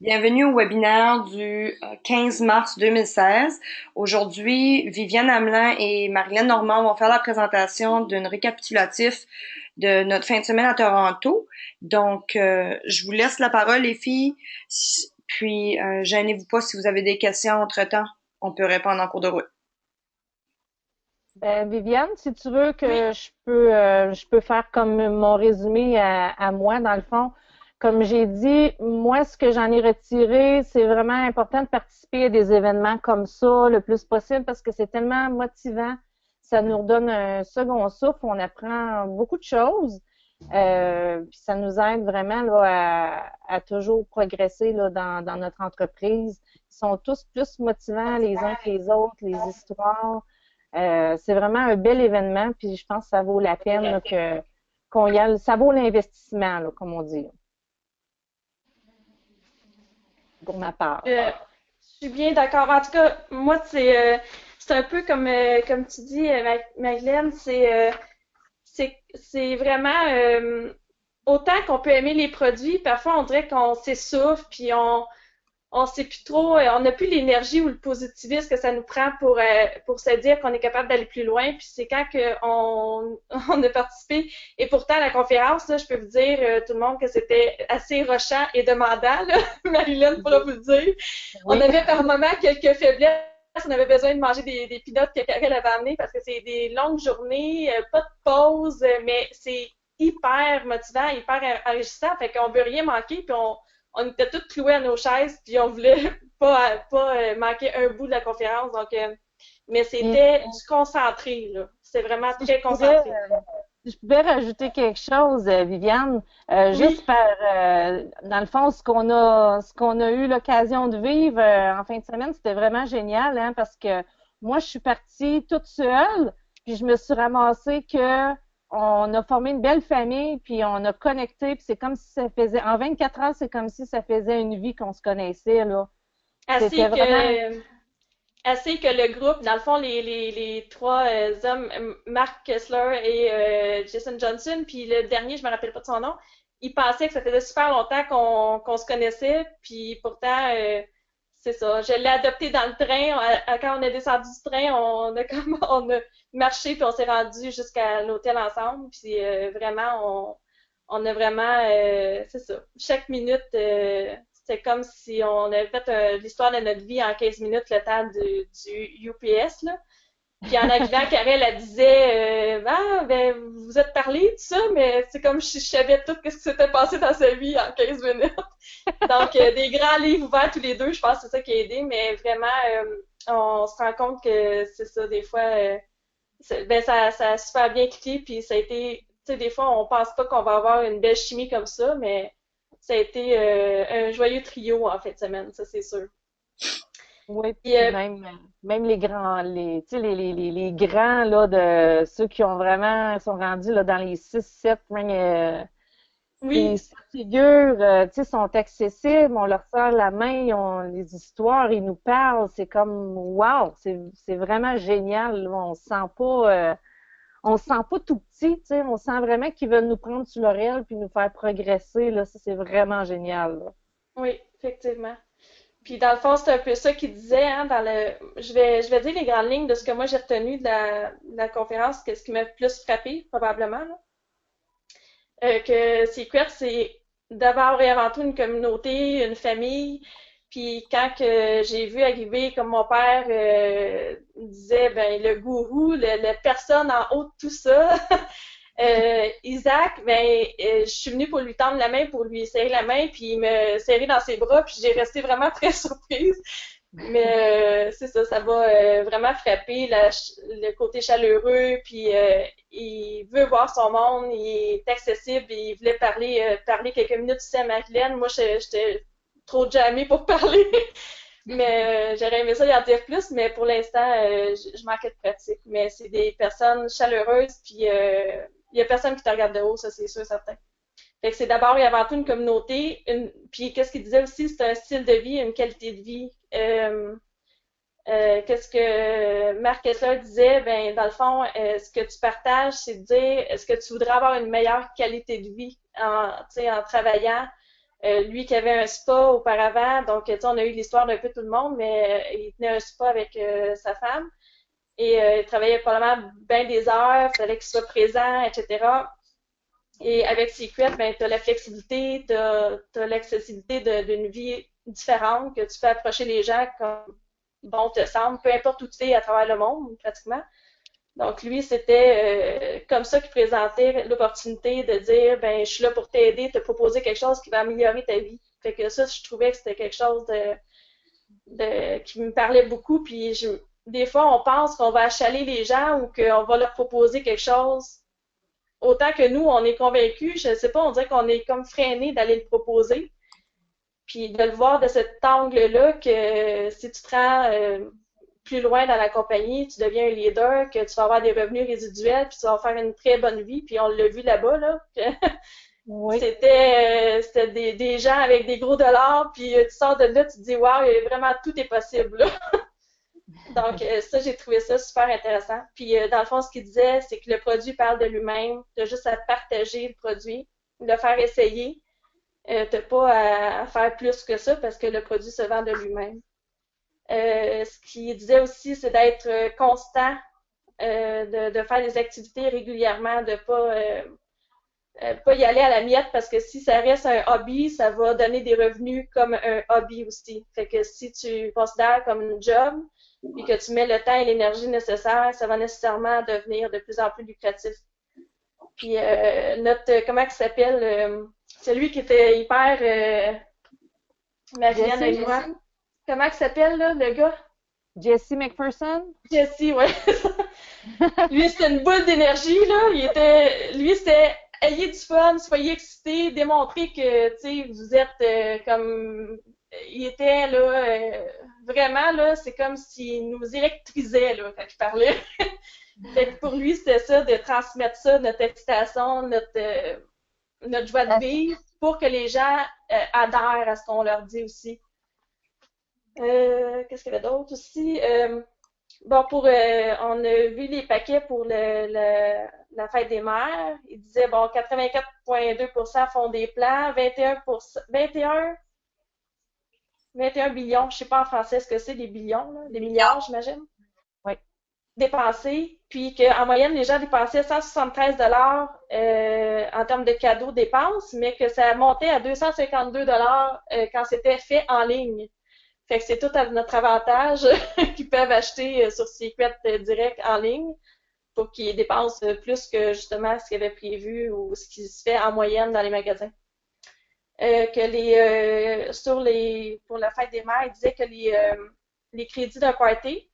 Bienvenue au webinaire du 15 mars 2016. Aujourd'hui, Viviane Hamelin et Marilyn Normand vont faire la présentation d'un récapitulatif de notre fin de semaine à Toronto. Donc, je vous laisse la parole, les filles. Puis, gênez-vous pas si vous avez des questions entre-temps. On peut répondre en cours de route. Viviane, si tu veux Oui, que je peux faire comme mon résumé à moi, dans le fond. Comme j'ai dit, moi, ce que j'en ai retiré, c'est vraiment important de participer à des événements comme ça le plus possible parce que c'est tellement motivant. Ça nous redonne un second souffle, on apprend beaucoup de choses. Puis ça nous aide vraiment là, à toujours progresser là, dans notre entreprise. Ils sont tous plus motivants les uns que les autres, les histoires. C'est vraiment un bel événement, puis je pense que ça vaut la peine là, qu'on y aille. Ça vaut l'investissement, là, comme on dit, là, pour ma part. je, je suis bien d'accord. En tout cas, moi, c'est un peu comme tu dis, Magdalene, c'est vraiment autant qu'on peut aimer les produits, parfois on dirait qu'on s'essouffle, puis on sait plus trop, on n'a plus l'énergie ou le positivisme que ça nous prend pour se dire qu'on est capable d'aller plus loin. Puis c'est quand que on a participé. Et pourtant, à la conférence, là, je peux vous dire, tout le monde, que c'était assez rochant et demandant, là. Marilyn pourra vous le dire. On Oui. avait par moments quelques faiblesses. On avait besoin de manger des peanuts que Karel avait amenés parce que c'est des longues journées, pas de pause, mais c'est hyper motivant, hyper enrichissant. Fait qu'on veut rien manquer, puis on était tous cloués à nos chaises, puis on voulait pas manquer un bout de la conférence. Donc, mais Puis, c'était du concentré, là. C'était vraiment si je très pouvais, concentré. si je pouvais rajouter quelque chose, Viviane, Oui, dans le fond, ce qu'on a eu l'occasion de vivre en fin de semaine, c'était vraiment génial, hein, parce que moi, je suis partie toute seule, puis je me suis ramassée que on a formé une belle famille, puis on a connecté, puis c'est comme si ça faisait, en 24 heures, c'est comme si ça faisait une vie qu'on se connaissait, là. C'était assez vraiment, que assez que le groupe, dans le fond, les trois hommes, Mark Kessler et Jason Johnson, puis le dernier, je me rappelle pas de son nom, ils pensaient que ça faisait super longtemps qu'on se connaissait, puis pourtant, c'est ça. Je l'ai adopté dans le train. Quand on est descendu du train, on a comme on a marché puis on s'est rendu jusqu'à l'hôtel ensemble. Puis vraiment, on a vraiment, c'est ça. Chaque minute, c'était comme si on avait fait l'histoire de notre vie en 15 minutes, le temps du UPS, là. Puis en arrivant, Karel, elle disait ah, ben, vous êtes parlé, tout ça, mais c'est comme si je savais tout ce qui s'était passé dans sa vie en 15 minutes. Donc, des grands livres ouverts tous les deux, je pense que c'est ça qui a aidé, mais vraiment, on se rend compte que c'est ça, des fois, ben, ça a super bien cliqué, puis ça a été, tu sais, des fois, on pense pas qu'on va avoir une belle chimie comme ça, mais ça a été un joyeux trio en fin de semaine, ça c'est sûr. oui, Puis, puis même les grands, tu sais, les grands, là, de ceux qui ont vraiment, sont rendus, là, dans les 6 7 les oui, six figures, tu sais, sont accessibles, on leur serre la main, ils ont les histoires, ils nous parlent, c'est comme, wow, c'est vraiment génial, là. On se sent pas tout petit, tu sais, on sent vraiment qu'ils veulent nous prendre sur l'oreille puis nous faire progresser, là, ça, c'est vraiment génial, là. oui, effectivement. Puis dans le fond, c'est un peu ça qu'il disait, hein, dans le. Je vais dire les grandes lignes de ce que moi j'ai retenu de la conférence, qu'est-ce qui m'a le plus frappé, probablement, là. Que Secret, c'est d'abord et avant tout une communauté, une famille. Puis quand que j'ai vu arriver, comme mon père disait, ben le gourou, la personne en haut de tout ça, Isaac, ben je suis venue pour lui tendre la main, pour lui serrer la main, puis il me serrer dans ses bras, puis j'ai resté vraiment très surprise. Mais c'est ça, ça va vraiment frapper le côté chaleureux, puis il veut voir son monde, il est accessible, et il voulait parler quelques minutes aussi à Madeleine. Moi, j'étais trop jammée pour parler, mais j'aurais aimé ça y en dire plus, mais pour l'instant, je manquais de pratique. Mais c'est des personnes chaleureuses, puis il y a personne qui te regarde de haut, ça c'est sûr, certain. Fait que c'est d'abord et avant tout une communauté, puis qu'est-ce qu'il disait aussi, c'est un style de vie, une qualité de vie. Qu'est-ce que Marc Kessler disait? Ben, dans le fond, ce que tu partages, c'est de dire est-ce que tu voudrais avoir une meilleure qualité de vie tu sais, en travaillant? Lui qui avait un spa auparavant, donc tu sais, on a eu l'histoire d'un peu tout le monde, mais il tenait un spa avec sa femme et il travaillait probablement bien des heures, il fallait qu'il soit présent, etc. Et avec Secret, ben, tu as la flexibilité, tu as l'accessibilité d'une vie différente, que tu peux approcher les gens comme bon te semble, peu importe où tu es à travers le monde, pratiquement. Donc, lui, c'était comme ça qu'il présentait l'opportunité de dire, ben, je suis là pour t'aider, te proposer quelque chose qui va améliorer ta vie. Fait que ça, je trouvais que c'était quelque chose qui me parlait beaucoup. Puis, des fois, on pense qu'on va achaler les gens ou qu'on va leur proposer quelque chose. Autant que nous, on est convaincus, je sais pas, on dirait qu'on est comme freiné d'aller le proposer. Puis de le voir de cet angle-là, que si tu te rends plus loin dans la compagnie, tu deviens un leader, que tu vas avoir des revenus résiduels, puis tu vas faire une très bonne vie, puis on l'a vu là-bas, là, que Oui. c'était des gens avec des gros dollars, puis tu sors de là, tu te dis, waouh, vraiment tout est possible, là. Donc, ça, j'ai trouvé ça super intéressant. Puis, dans le fond, ce qu'il disait, c'est que le produit parle de lui-même. Tu as juste à partager le produit, le faire essayer. Tu n'as pas à faire plus que ça parce que le produit se vend de lui-même. Ce qu'il disait aussi, c'est d'être constant, de faire des activités régulièrement, de pas y aller à la miette parce que si ça reste un hobby, ça va donner des revenus comme un hobby aussi. Fait que si tu considères comme une job, puis que tu mets le temps et l'énergie nécessaire, ça va nécessairement devenir de plus en plus lucratif. Puis comment il s'appelle, celui qui était hyper Marianne et moi. Comment il s'appelle là, le gars? Jesse McPherson? Jesse, ouais. Lui, c'était une boule d'énergie, là. Lui, c'était ayez du fun, soyez excités, démontrez que, tu sais, vous êtes comme, il était, là, vraiment, là, c'est comme s'il nous électrisait, là, quand il parlait. Fait que pour lui, c'était ça, de transmettre ça, notre excitation, notre joie de vivre, pour que les gens adhèrent à ce qu'on leur dit aussi. Qu'est-ce qu'il y avait d'autre aussi? Bon, on a vu les paquets pour la fête des mères. Il disait, bon, 84,2% font des plans, 21 billions, je sais pas en français ce que c'est, des billions, là, des milliards, j'imagine. Oui. Dépensés, puis qu'en moyenne, les gens dépensaient 173 en termes de cadeaux dépenses, mais que ça montait à 252 quand c'était fait en ligne. Fait que c'est tout à notre avantage qu'ils peuvent acheter sur Secret direct en ligne pour qu'ils dépensent plus que justement ce qu'ils avaient prévu ou ce qui se fait en moyenne dans les magasins. Pour la fête des mères, il disait que les crédits d'un party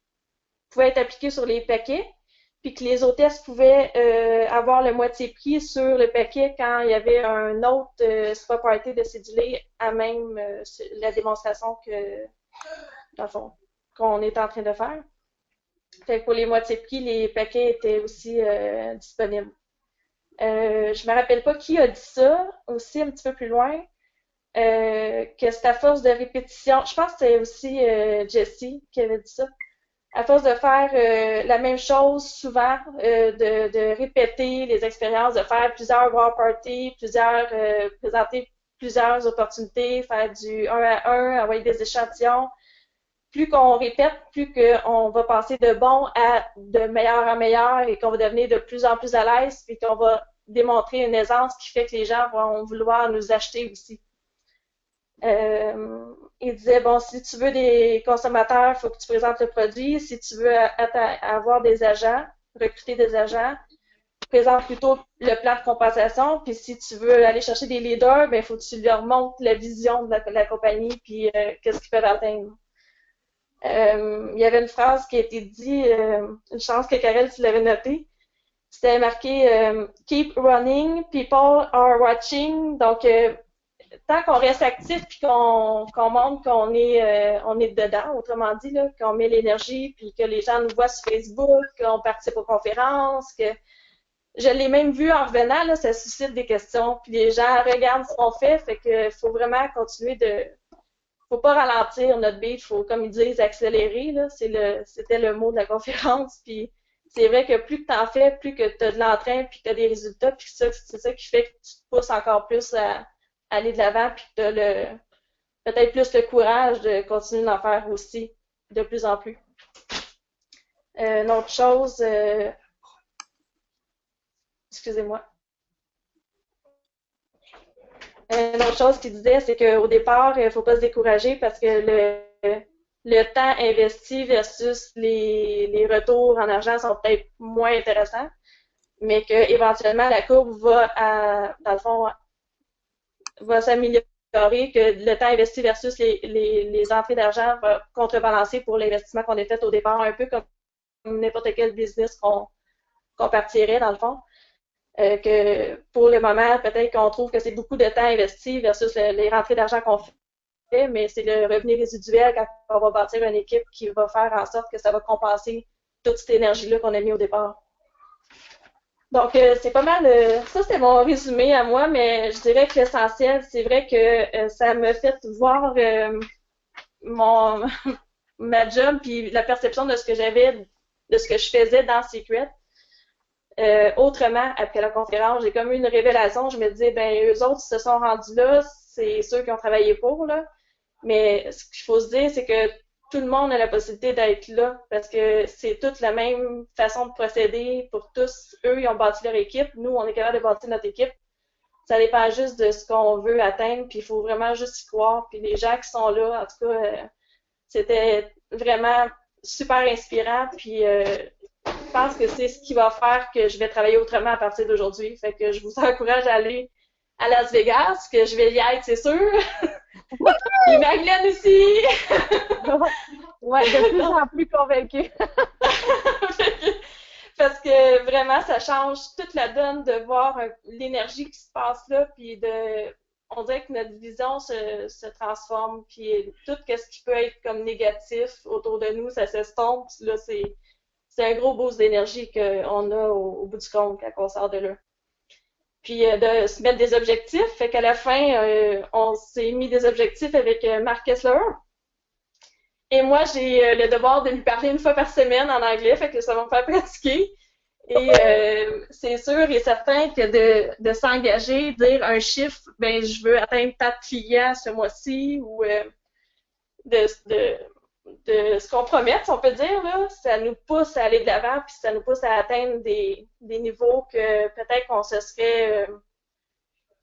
pouvaient être appliqués sur les paquets, puis que les hôtesses pouvaient avoir le moitié prix sur le paquet quand il y avait un autre spa party de cédulé à même la démonstration dans le fond, qu'on est en train de faire. Fait que pour les moitiés prix, les paquets étaient aussi disponibles. Je me rappelle pas qui a dit ça, aussi un petit peu plus loin, que c'est à force de répétition. Je pense que c'était aussi Jessie qui avait dit ça. À force de faire la même chose souvent, de répéter les expériences, de faire plusieurs war parties, présenter plusieurs opportunités, faire du 1 à 1, envoyer des échantillons. Plus qu'on répète, plus qu'on va passer de bon à de meilleur en meilleur et qu'on va devenir de plus en plus à l'aise puis qu'on va démontrer une aisance qui fait que les gens vont vouloir nous acheter aussi. Il disait, bon, si tu veux des consommateurs, il faut que tu présentes le produit. Si tu veux avoir des agents, recruter des agents, présente plutôt le plan de compensation. Puis si tu veux aller chercher des leaders, ben il faut que tu leur montres la vision de la compagnie puis qu'est-ce qu'ils peuvent atteindre. Il y avait une phrase qui a été dit, une chance que Karel, tu l'avais notée. C'était marqué Keep running, people are watching. Donc, tant qu'on reste actif puis qu'on montre qu'on est dedans, autrement dit, là, qu'on met l'énergie puis que les gens nous voient sur Facebook, qu'on participe aux conférences, que je l'ai même vu en revenant, là, ça suscite des questions. Puis les gens regardent ce qu'on fait que faut vraiment continuer faut pas ralentir notre beat, faut, comme ils disent, accélérer, là. C'était le mot de la conférence. Puis c'est vrai que plus que t'en fais, plus que t'as de l'entrain, puis que t'as des résultats, puis c'est ça qui fait que tu te pousses encore plus à aller de l'avant, puis que tu as peut-être plus le courage de continuer d'en faire aussi de plus en plus. Une autre chose, excusez-moi. Une autre chose qu'il disait, c'est qu'au départ, il ne faut pas se décourager parce que le temps investi versus les retours en argent sont peut-être moins intéressants, mais qu'éventuellement, la courbe dans le fond, va s'améliorer, que le temps investi versus les entrées d'argent va contrebalancer pour l'investissement qu'on a fait au départ, un peu comme n'importe quel business qu'on partirait, dans le fond. Que pour le moment, peut-être qu'on trouve que c'est beaucoup de temps investi versus les rentrées d'argent qu'on fait, mais c'est le revenu résiduel quand on va bâtir une équipe qui va faire en sorte que ça va compenser toute cette énergie-là qu'on a mis au départ. Donc, c'est pas mal. Ça, c'est mon résumé à moi, mais je dirais que l'essentiel, c'est vrai que ça me fait voir mon ma job puis la perception de ce que j'avais, de ce que je faisais dans Secret. Autrement, après la conférence, j'ai comme eu une révélation. Je me disais, ben, eux autres, ils se sont rendus là, c'est ceux qui ont travaillé pour, là. Mais ce qu'il faut se dire, c'est que tout le monde a la possibilité d'être là parce que c'est toute la même façon de procéder pour tous. Eux, ils ont bâti leur équipe. Nous, on est capable de bâtir notre équipe. Ça dépend juste de ce qu'on veut atteindre, puis il faut vraiment juste y croire. Puis les gens qui sont là, en tout cas, c'était vraiment super inspirant. Puis je pense que c'est ce qui va faire que je vais travailler autrement à partir d'aujourd'hui. Fait que je vous encourage à aller à Las Vegas, que je vais y être, c'est sûr. Et Magdalene aussi! Ouais, de plus en plus convaincue. Parce que vraiment, ça change toute la donne de voir l'énergie qui se passe là, puis on dirait que notre vision se transforme, puis tout ce qui peut être comme négatif autour de nous, ça s'estompe. Là, c'est un gros boost d'énergie qu'on a au bout du compte quand on sort de là. Puis de se mettre des objectifs, fait qu'à la fin, on s'est mis des objectifs avec Mark Kessler. Et moi, j'ai le devoir de lui parler une fois par semaine en anglais, fait que ça va me faire pratiquer. Et c'est sûr et certain que de s'engager, dire un chiffre, ben je veux atteindre tant de clients ce mois-ci, ou de se compromettre, si on peut dire, là, ça nous pousse à aller de l'avant, puis ça nous pousse à atteindre des niveaux que peut-être qu'on se serait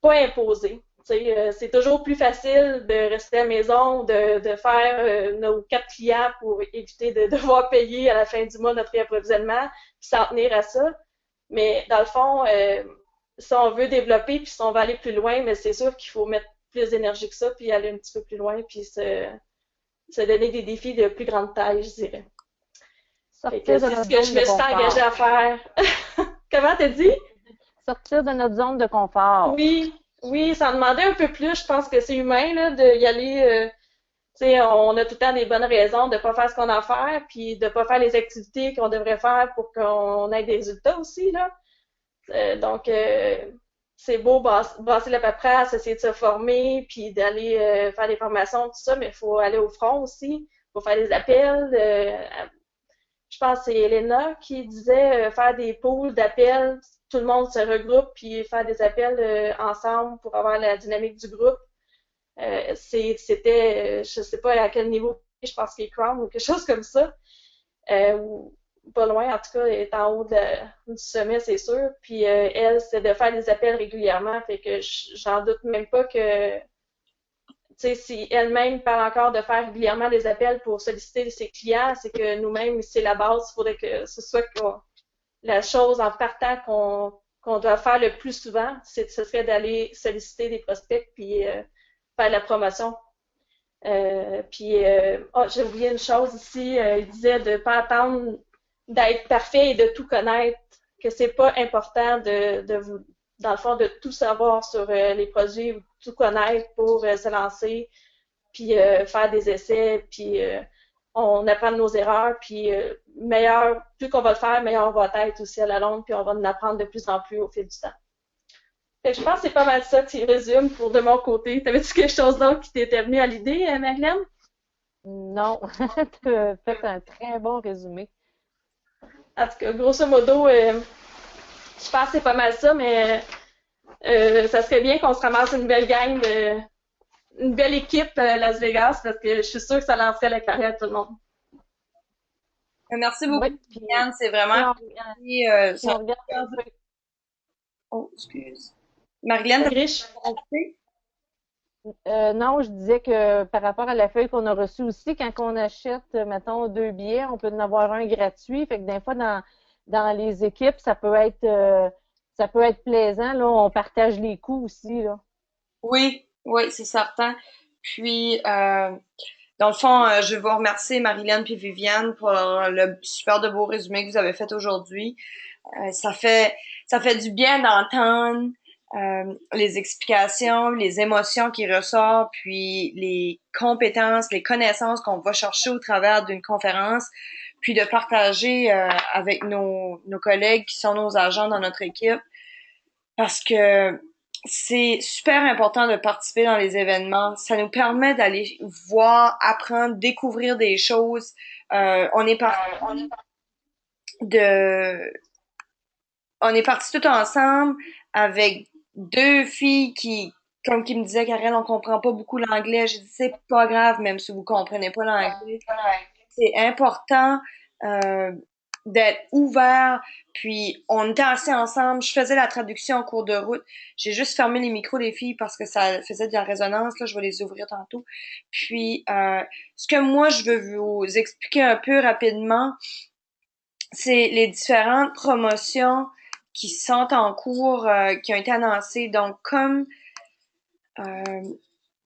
pas imposé. C'est toujours plus facile de rester à la maison, de faire nos 4 clients pour éviter de devoir payer à la fin du mois notre réapprovisionnement, puis s'en tenir à ça. Mais dans le fond, si on veut développer, puis si on veut aller plus loin, mais c'est sûr qu'il faut mettre plus d'énergie que ça, puis aller un petit peu plus loin, puis se donner des défis de plus grande taille, je dirais. C'est ce que je me suis engagée à faire. Comment t'as dit? Sortir de notre zone de confort. Oui, ça en demandait un peu plus. Je pense que c'est humain là, d'y aller. Tu sais, on a tout le temps des bonnes raisons de ne pas faire ce qu'on a à faire, puis de ne pas faire les activités qu'on devrait faire pour qu'on ait des résultats aussi, là. Donc, c'est beau brasser la paperasse, essayer de se former, puis d'aller faire des formations, tout ça, mais il faut aller au front aussi. Il faut faire des appels. Je pense que c'est Elena qui disait faire des pools d'appels. Tout le monde se regroupe, puis faire des appels ensemble pour avoir la dynamique du groupe. C'était, je sais pas à quel niveau, je pense qu'il est Crown ou quelque chose comme ça. Ou pas loin, en tout cas, elle est en haut du sommet, c'est sûr. Puis elle, c'est de faire des appels régulièrement, fait que j'en doute même pas que, tu sais, si elle-même parle encore de faire régulièrement des appels pour solliciter ses clients, c'est que nous-mêmes, c'est la base, il faudrait que ce soit la chose en partant qu'on doit faire le plus souvent, ce serait d'aller solliciter des prospects puis faire la promotion. J'ai oublié une chose ici, il disait de ne pas attendre d'être parfait et de tout connaître, que c'est pas important dans le fond, de tout savoir sur les produits ou tout connaître pour se lancer, puis faire des essais, puis on apprend de nos erreurs, puis plus qu'on va le faire, meilleur on va être aussi à la longue, puis on va en apprendre de plus en plus au fil du temps. Fait que je pense que c'est pas mal ça qui résume pour de mon côté. T'avais-tu quelque chose d'autre qui t'était venu à l'idée, Magdalene? Non, tu as fait un très bon résumé. En tout cas, grosso modo, je pense que c'est pas mal ça, mais Ça serait bien qu'on se ramasse une belle gang une belle équipe à Las Vegas parce que je suis sûre que ça lancerait la carrière à tout le monde. Merci Oui, beaucoup, Yann. C'est vraiment puis on, apprécié, puis ça. on regarde un peu. Oh, excuse. Marilyn, Fait t'as que riche. compris? Non, je disais que par rapport à la feuille qu'on a reçue aussi, quand on achète, mettons, 2 billets, on peut en avoir un gratuit. Fait que des fois, dans les équipes, ça peut être plaisant. Là, on partage les coûts aussi, là. Oui, oui, c'est certain. Puis, dans le fond, je veux vous remercier, Marilyn puis Viviane, pour le super de beau résumé que vous avez fait aujourd'hui. Ça fait ça fait du bien d'entendre les explications, les émotions qui ressortent, puis les compétences, les connaissances qu'on va chercher au travers d'une conférence, puis de partager avec nos collègues qui sont nos agents dans notre équipe, parce que c'est super important de participer dans les événements. Ça nous permet d'aller voir, apprendre, découvrir des choses. On est parti de on est partis tout ensemble avec deux filles comme qui me disaient, Karel, on comprend pas beaucoup l'anglais. J'ai dit, c'est pas grave, même si vous comprenez pas l'anglais. C'est important euh, d'être ouvert. Puis, on était assis ensemble. Je faisais la traduction en cours de route. J'ai juste fermé les micros des filles parce que ça faisait de la résonance. Là, je vais les ouvrir tantôt. Puis, ce que moi, je veux vous expliquer un peu rapidement, c'est les différentes promotions qui sont en cours, qui ont été annoncées. Donc, comme euh,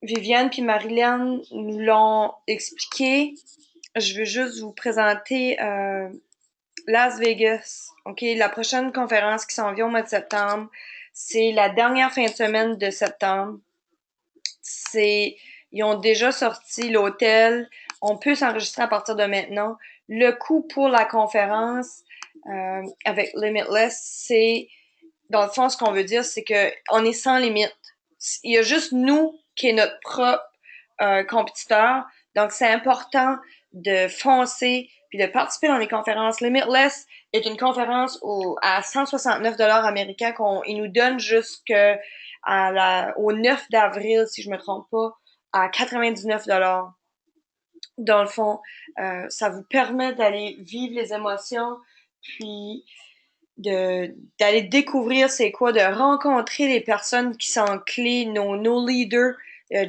Viviane puis Marilyn nous l'ont expliqué, je veux juste vous présenter Las Vegas. OK, la prochaine conférence qui s'en vient au mois de septembre, c'est la dernière fin de semaine de septembre. Ils ont déjà sorti l'hôtel. On peut s'enregistrer à partir de maintenant. Le coût pour la conférence avec Limitless, c'est dans le fond ce qu'on veut dire, c'est que on est sans limite. Il y a juste nous qui est notre propre compétiteur. Donc c'est important de foncer puis de participer dans les conférences. Limitless est une conférence à 169 dollars américains ils nous donnent au 9 d'avril, si je me trompe pas, à 99 dollars. Dans le fond, ça vous permet d'aller vivre les émotions, puis d'aller découvrir c'est quoi, de rencontrer les personnes qui sont clés, nos leaders.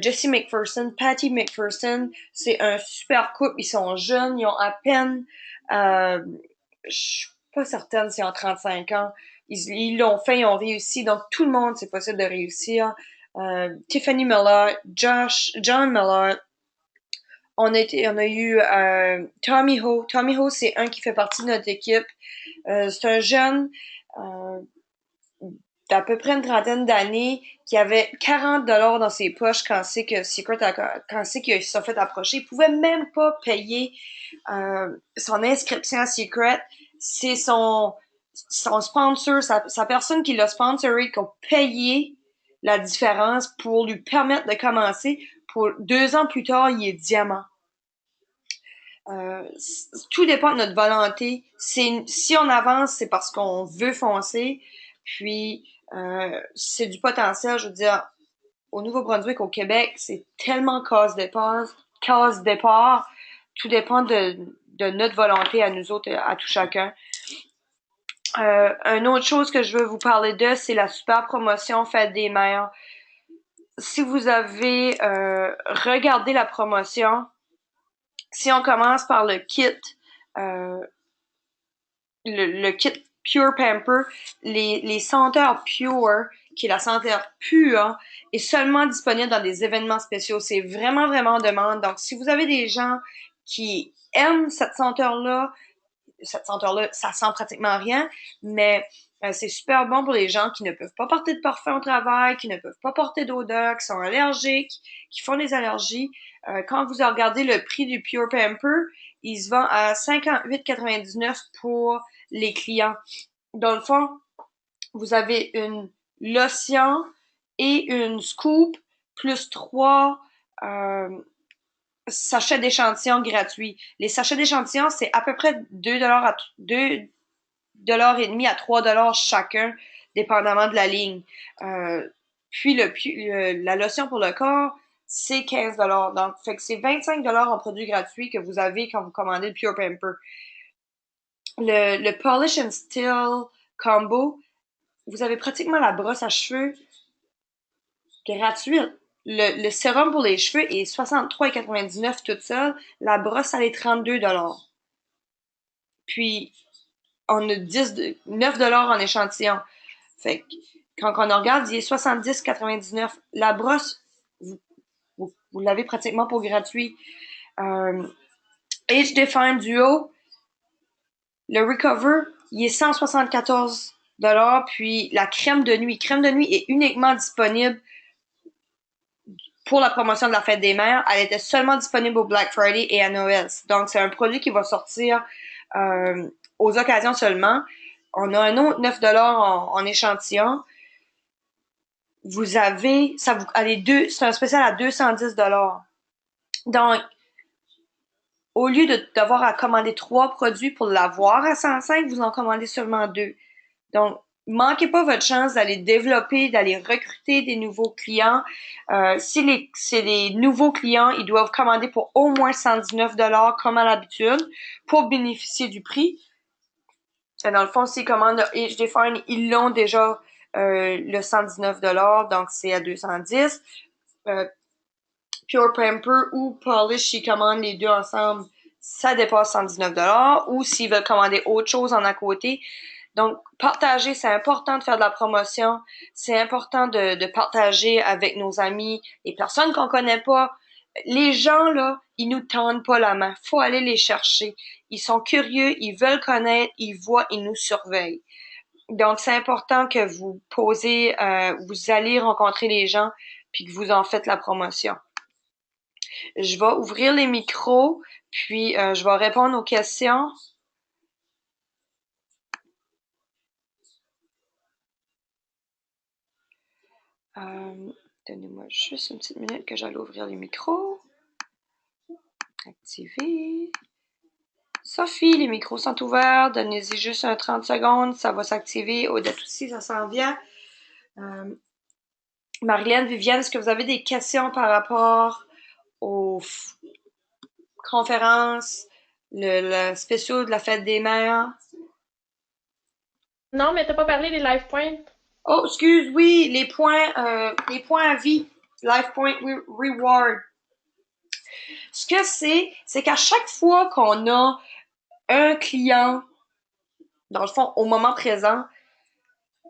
Jesse McPherson, Patty McPherson, c'est un super couple. Ils sont jeunes, ils ont à peine, je suis pas certaine s'ils ont 35 ans. Ils l'ont fait, ils ont réussi. Donc tout le monde, c'est possible de réussir. Tiffany Miller, John Miller. On a eu Tommy Ho. Tommy Ho, c'est un qui fait partie de notre équipe. C'est un jeune euh, d'à peu près une trentaine d'années qui avait 40 dollars dans ses poches quand c'est qu'il s'est fait approcher. Il pouvait même pas payer son inscription à Secret. C'est son sponsor, sa personne qui l'a sponsoré, qui a payé la différence pour lui permettre de commencer. Pour 2 ans plus tard, il est diamant. Tout dépend de notre volonté. Si on avance, c'est parce qu'on veut foncer. Puis c'est du potentiel. Je veux dire, au Nouveau-Brunswick, au Québec, c'est tellement casse départ. Tout dépend de notre volonté à nous autres, à tout chacun. Une autre chose que je veux vous parler de, c'est la super promotion Fête des mères. Si vous avez regardé la promotion, si on commence par euh, le kit Pure Pamper, les senteurs Pure, qui est la senteur pure, est seulement disponible dans des événements spéciaux. C'est vraiment, vraiment en demande. Donc, si vous avez des gens qui aiment cette senteur-là, ça sent pratiquement rien, mais c'est super bon pour les gens qui ne peuvent pas porter de parfum au travail, qui ne peuvent pas porter d'odeur, qui sont allergiques, qui font des allergies. Quand vous regardez le prix du Pure Pamper, il se vend à 58,99 pour les clients. Dans le fond, vous avez une lotion et une scoop plus 3 euh, sachets d'échantillons gratuits. Les sachets d'échantillons, c'est à peu près 2 dollars à 2 dollars et demi à 3 dollars chacun. dépendamment de la ligne. Puis la lotion pour le corps, c'est 15$. Donc, fait que c'est 25$ en produits gratuits que vous avez quand vous commandez le Pure Pamper. Le Polish and Still Combo, vous avez pratiquement la brosse à cheveux gratuite. Le sérum pour les cheveux est 63,99$ toute seule. La brosse, elle est 32$. Puis, on a 9$ en échantillon. Fait que, quand on regarde, il est 70,99$. La brosse, vous l'avez pratiquement pour gratuit. Age Define Duo, le Recover, il est 174$. Puis, la crème de nuit est uniquement disponible pour la promotion de la fête des mères. Elle était seulement disponible au Black Friday et à Noël. Donc, c'est un produit qui va sortir aux occasions seulement. On a un autre 9$ en échantillon. Vous avez, c'est un spécial à 210$. Donc, au lieu d'avoir à commander 3 produits pour l'avoir à 105, vous en commandez seulement 2. Donc, manquez pas votre chance d'aller développer, d'aller recruter des nouveaux clients. Si c'est des nouveaux clients, ils doivent commander pour au moins 119$ comme à l'habitude pour bénéficier du prix. Et dans le fond, s'ils commandent Age Define, ils l'ont déjà le 119$, donc c'est à 210$. Pure Pamper ou Polish, s'ils commandent les deux ensemble, ça dépasse 119$. Ou s'ils veulent commander autre chose en à côté. Donc, partager, c'est important de faire de la promotion. C'est important de partager avec nos amis, les personnes qu'on connaît pas. Les gens, là, ils nous tendent pas la main. Faut aller les chercher. Ils sont curieux, ils veulent connaître, ils voient, ils nous surveillent. Donc, c'est important que vous posez, vous allez rencontrer les gens, puis que vous en faites la promotion. Je vais ouvrir les micros, puis je vais répondre aux questions. Donnez-moi juste une petite minute que j'allais ouvrir les micros. Activer. Sophie, les micros sont ouverts. Donnez-y juste un 30 secondes. Ça va s'activer. Odette aussi, ça s'en vient. Marilyn, Viviane, est-ce que vous avez des questions par rapport aux conférences, le spécial de la fête des mères? Non, mais t'as pas parlé des life points. Oh, excuse, oui, les points à vie. Life Point Reward. Ce que c'est qu'à chaque fois qu'on a un client, dans le fond, au moment présent,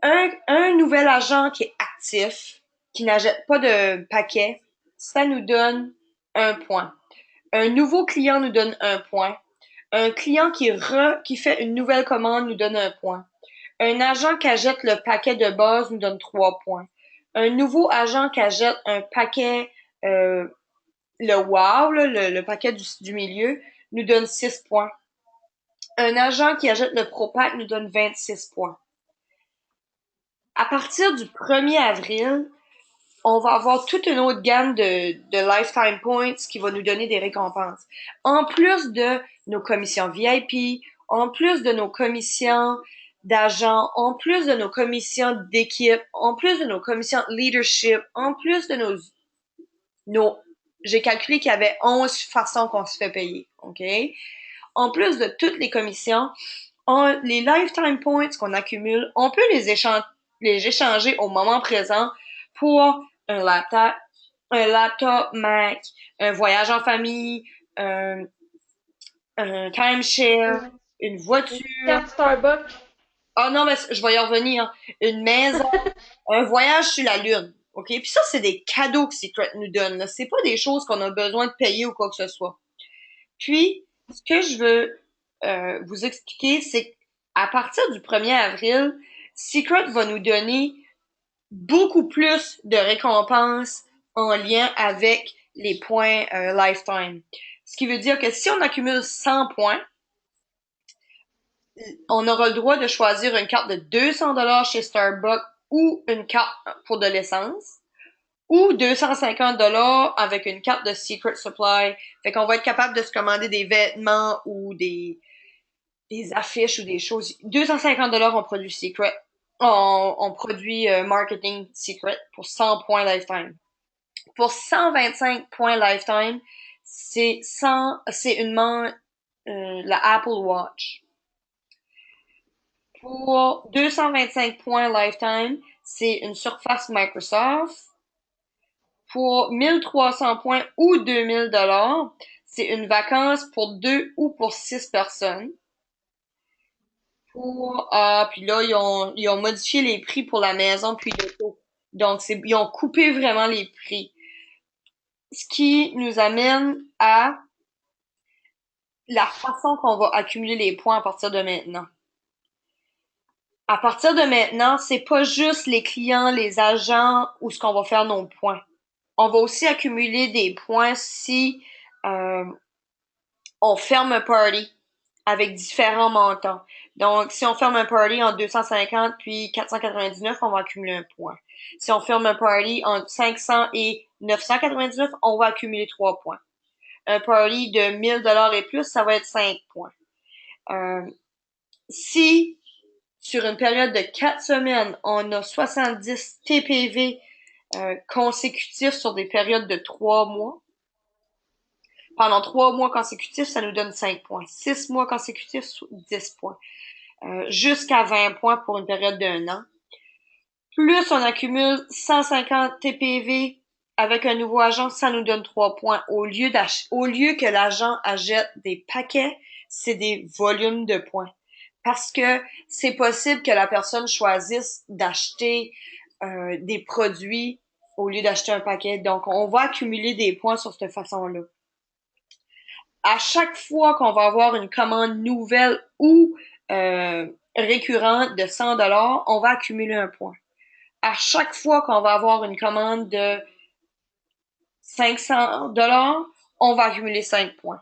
un nouvel agent qui est actif, qui n'achète pas de paquet, ça nous donne un point. Un nouveau client nous donne un point. Un client qui fait une nouvelle commande nous donne un point. Un agent qui achète le paquet de base nous donne 3 points. Un nouveau agent qui achète un paquet, le wow, là, le paquet du milieu, nous donne 6 points. Un agent qui achète le Pro Pack nous donne 26 points. À partir du 1er avril, on va avoir toute une autre gamme de Lifetime Points qui va nous donner des récompenses. En plus de nos commissions VIP, en plus de nos commissions d'agents, en plus de nos commissions d'équipe, en plus de nos commissions de leadership, en plus de j'ai calculé qu'il y avait 11 façons qu'on se fait payer, OK? En plus de toutes les commissions, les lifetime points qu'on accumule, on peut les échanger au moment présent pour un laptop Mac, un voyage en famille, un timeshare, une voiture. Une carte Starbucks. Ah non, mais je vais y revenir. Une maison, un voyage sur la Lune. OK? Puis ça, c'est des cadeaux que Secret nous donne. Là. C'est pas des choses qu'on a besoin de payer ou quoi que ce soit. Puis, ce que je veux vous expliquer, c'est qu'à partir du 1er avril, Secret va nous donner beaucoup plus de récompenses en lien avec les points Lifetime. Ce qui veut dire que si on accumule 100 points, on aura le droit de choisir une carte de 200$ chez Starbucks ou une carte pour de l'essence, ou 250$ avec une carte de Secret Supply. Fait qu'on va être capable de se commander des vêtements ou des affiches ou des choses. 250$ en produits Secret. on produit Marketing Secret pour 100 points lifetime. Pour 125 points lifetime, c'est la Apple Watch. Pour 225 points lifetime, c'est une surface Microsoft. Pour 1300 points ou 2000 $, c'est une vacance pour 2 ou pour 6 personnes. Puis là, ils ont modifié les prix pour la maison puis l'auto. Donc, ils ont coupé vraiment les prix. Ce qui nous amène à la façon qu'on va accumuler les points à partir de maintenant. À partir de maintenant, c'est pas juste les clients, les agents où ce qu'on va faire nos points. On va aussi accumuler des points si on ferme un party avec différents montants. Donc, si on ferme un party en 250 puis 499, on va accumuler un point. Si on ferme un party entre 500 et 999, on va accumuler 3 points. Un party de 1000 $ et plus, ça va être 5 points. Si sur une période de 4 semaines, on a 70 TPV consécutifs sur des périodes de 3 mois, pendant 3 mois consécutifs, ça nous donne 5 points. 6 mois consécutifs, 10 points. Jusqu'à 20 points pour une période d'un an. Plus on accumule 150 TPV avec un nouveau agent, ça nous donne 3 points. Au lieu que l'agent achète des paquets, c'est des volumes de points. Parce que c'est possible que la personne choisisse d'acheter des produits au lieu d'acheter un paquet. Donc, on va accumuler des points sur cette façon-là. À chaque fois qu'on va avoir une commande nouvelle ou récurrente de 100 $, on va accumuler un point. À chaque fois qu'on va avoir une commande de 500 $, on va accumuler 5 points.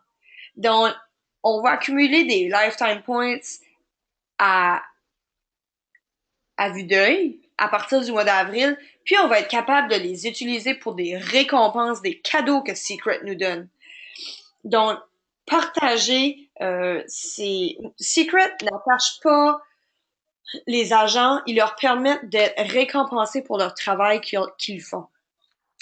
Donc, on va accumuler des lifetime points à vue d'œil à partir du mois d'avril, puis on va être capable de les utiliser pour des récompenses, des cadeaux que Secret nous donne. Donc, partager, Secret n'attache pas les agents, ils leur permettent d'être récompensés pour leur travail qu'ils font.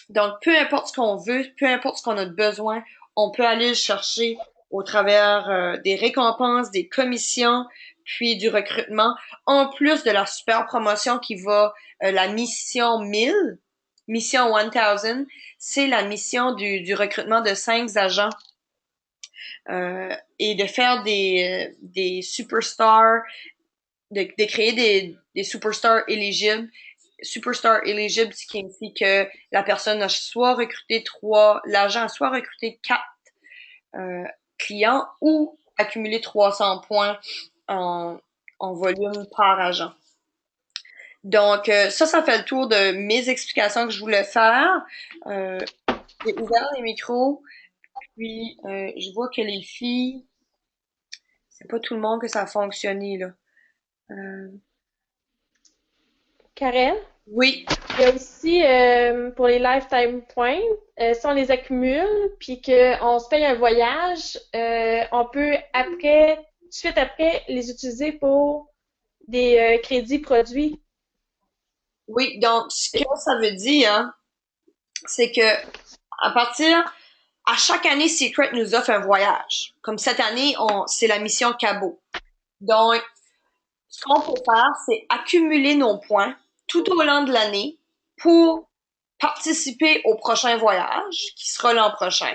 Donc, peu importe ce qu'on veut, peu importe ce qu'on a besoin, on peut aller le chercher au travers des récompenses, des commissions, puis du recrutement, en plus de la super promotion qui va, la mission 1000, mission 1000, c'est la mission du recrutement de 5 agents et de faire des superstars, de créer des superstars éligibles. Superstar éligible, ce qui signifie que la personne a soit recruté l'agent a soit recruté 4 clients ou accumulé 300 points en volume par agent. Donc, ça fait le tour de mes explications que je voulais faire. J'ai ouvert les micros, puis je vois que les filles, c'est pas tout le monde que ça a fonctionné, là. Karen? Oui. Il y a aussi pour les lifetime points, si on les accumule puis qu'on se paye un voyage, on peut tout de suite après les utiliser pour des crédits produits. Oui, donc ce que ça veut dire, c'est que à chaque année, Secret nous offre un voyage. Comme cette année, c'est la mission Cabo. Donc, ce qu'on peut faire, c'est accumuler nos points tout au long de l'année pour participer au prochain voyage, qui sera l'an prochain.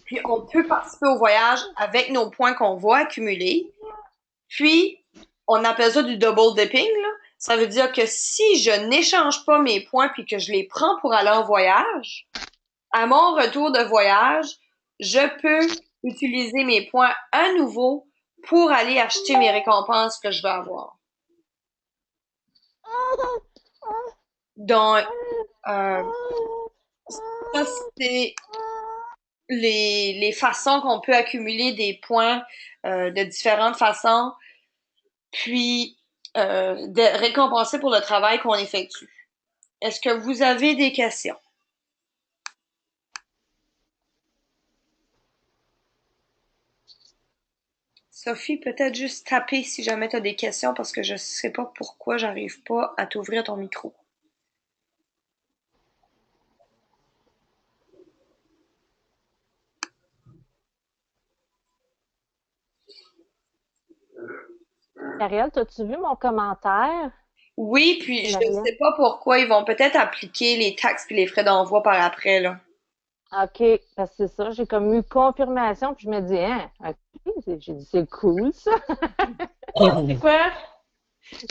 Puis, on peut participer au voyage avec nos points qu'on va accumuler. Puis, on appelle ça du double dipping, là. Ça veut dire que si je n'échange pas mes points puis que je les prends pour aller en voyage, à mon retour de voyage, je peux utiliser mes points à nouveau pour aller acheter mes récompenses que je vais avoir. Donc, ça, c'est les façons qu'on peut accumuler des points de différentes façons, puis de récompenser pour le travail qu'on effectue. Est-ce que vous avez des questions? Sophie, peut-être juste taper si jamais tu as des questions parce que je sais pas pourquoi j'arrive pas à t'ouvrir ton micro. Ariel, t'as-tu vu mon commentaire? Oui, puis je ne sais Marianne? pas pourquoi ils vont peut-être appliquer les taxes et les frais d'envoi par après, là. OK, parce que c'est ça, j'ai comme eu confirmation, puis je me dis, hein, OK, j'ai dit, c'est cool, ça. C'est quoi?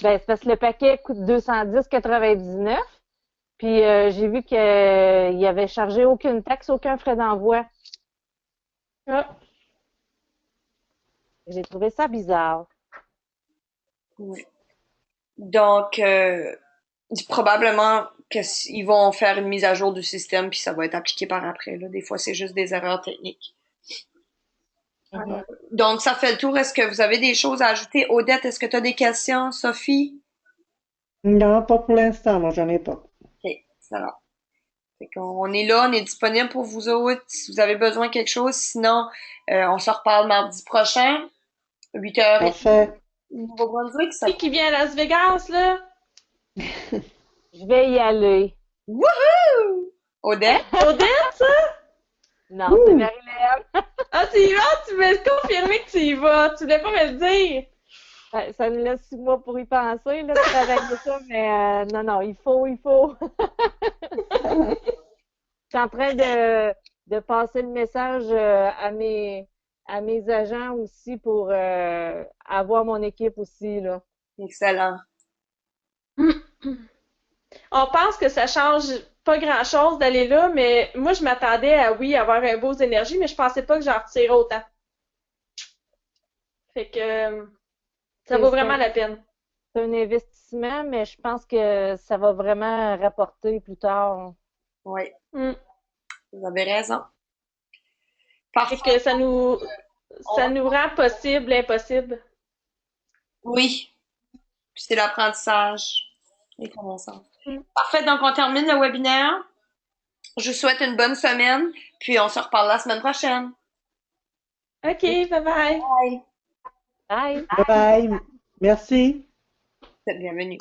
Ben, c'est parce que le paquet coûte 210,99, puis j'ai vu qu'il avait chargé aucune taxe, aucun frais d'envoi. Ah, J'ai trouvé ça bizarre. Oui. Donc, probablement qu'ils vont faire une mise à jour du système puis ça va être appliqué par après, là. Des fois, c'est juste des erreurs techniques. Mhm. Donc, ça fait le tour. Est-ce que vous avez des choses à ajouter? Odette, est-ce que tu as des questions? Sophie? Non, pas pour l'instant, non, j'en ai pas. OK, ça va. Fait qu'on est là, on est disponible pour vous autres si vous avez besoin de quelque chose. Sinon, on se reparle mardi prochain, 8h30, Parfait. Nouveau-Brunswick. qui vient à Las Vegas, là? Je vais y aller. Wouhou! Odette? Odette, ça? Non, c'est Ouh! Marilyn. Ah, tu y vas? Tu m'as confirmé que tu y vas. Tu voulais pas me le dire. Ça nous laisse 6 mois pour y penser, là, de travailler ça, mais non, non, il faut. Je suis en train de passer le message à mes agents aussi pour avoir mon équipe aussi, là. Excellent. On pense que ça change pas grand-chose d'aller là, mais moi, je m'attendais à, oui, avoir un beau énergie, mais je pensais pas que j'en retirais autant. Fait que ça C'est vaut c'est vraiment un, la peine. c'est un investissement, mais je pense que ça va vraiment rapporter plus tard. Oui, Mm. vous avez raison. Fait Parfait. que On ça nous rend possible l'impossible. Oui, puis c'est l'apprentissage, les connaissances. Mm. Parfait, donc on termine le webinaire. Je vous souhaite une bonne semaine, puis on se reparle la semaine prochaine. OK, bye bye. Bye. Bye! Bye bye. Merci. Bienvenue.